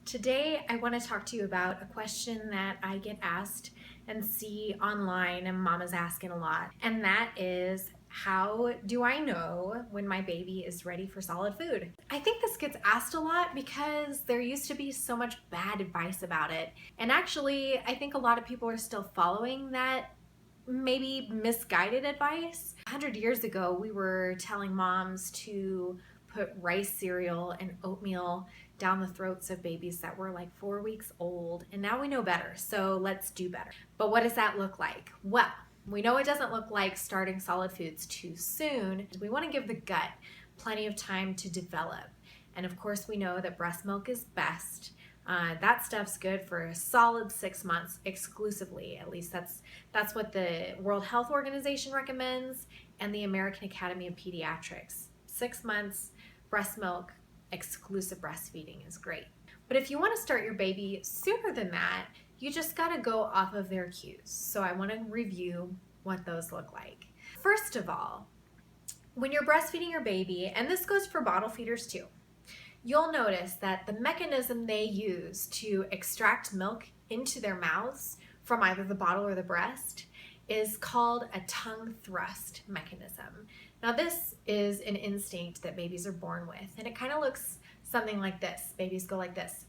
Today, I want to talk to you about a question that I get asked and see online, and mamas asking a lot. And that is, how do I know when my baby is ready for solid food? I think this gets asked a lot because there used to be so much bad advice about it. And actually, I think a lot of people are still following that maybe misguided advice. 100 years ago, we were telling moms to put rice cereal and oatmeal down the throats of babies that were like 4 weeks old. And now we know better, so let's do better. But what does that look like? Well, we know it doesn't look like starting solid foods too soon. We want to give the gut plenty of time to develop. And of course, we know that breast milk is best. That stuff's good for a solid 6 months exclusively. At least that's what the World Health Organization recommends and the American Academy of Pediatrics. 6 months breast milk, exclusive breastfeeding is great. But if you want to start your baby sooner than that, you just got to go off of their cues. So I want to review what those look like. First of all, when you're breastfeeding your baby, and this goes for bottle feeders too, you'll notice that the mechanism they use to extract milk into their mouths from either the bottle or the breast is called a tongue thrust mechanism. Now, this is an instinct that babies are born with, and it kind of looks something like this. Babies go like this.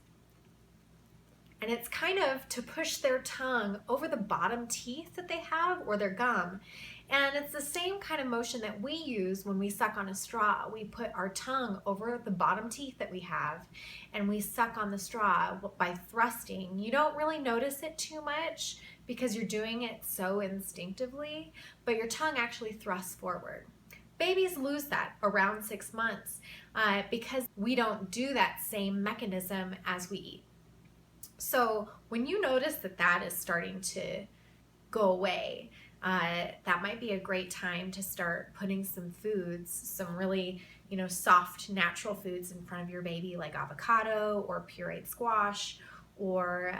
And it's kind of to push their tongue over the bottom teeth that they have or their gum. And it's the same kind of motion that we use when we suck on a straw. We put our tongue over the bottom teeth that we have and we suck on the straw by thrusting. You don't really notice it too much because you're doing it so instinctively, but your tongue actually thrusts forward. Babies lose that around 6 months because we don't do that same mechanism as we eat. So when you notice that that is starting to go away, that might be a great time to start putting some foods, some really, soft natural foods in front of your baby, like avocado or pureed squash, or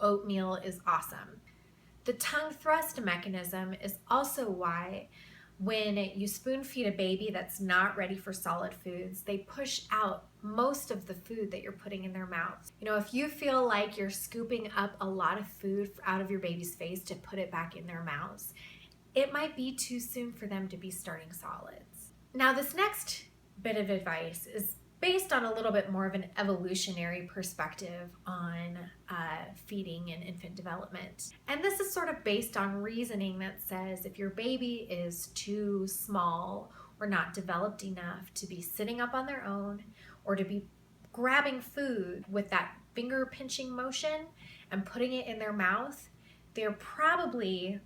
oatmeal is awesome. The tongue thrust mechanism is also why when you spoon feed a baby that's not ready for solid foods, they push out most of the food that you're putting in their mouths. If you feel like you're scooping up a lot of food out of your baby's face to put it back in their mouths, it might be too soon for them to be starting solids. Now, this next bit of advice is based on a little bit more of an evolutionary perspective on feeding and infant development. And this is sort of based on reasoning that says if your baby is too small or not developed enough to be sitting up on their own or to be grabbing food with that finger pinching motion and putting it in their mouth, they're probably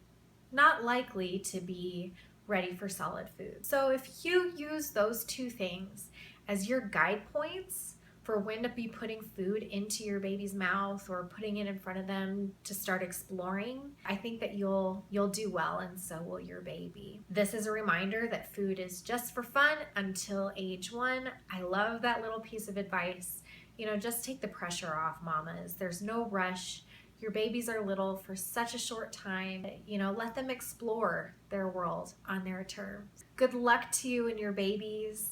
not likely to be ready for solid food. So if you use those two things as your guide points for when to be putting food into your baby's mouth or putting it in front of them to start exploring, I think that you'll do well, and so will your baby. This is a reminder that food is just for fun until age 1. I love that little piece of advice. Just take the pressure off, mamas. There's no rush. Your babies are little for such a short time. Let them explore their world on their terms. Good luck to you and your babies.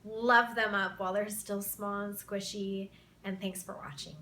Love them up while they're still small and squishy, and thanks for watching.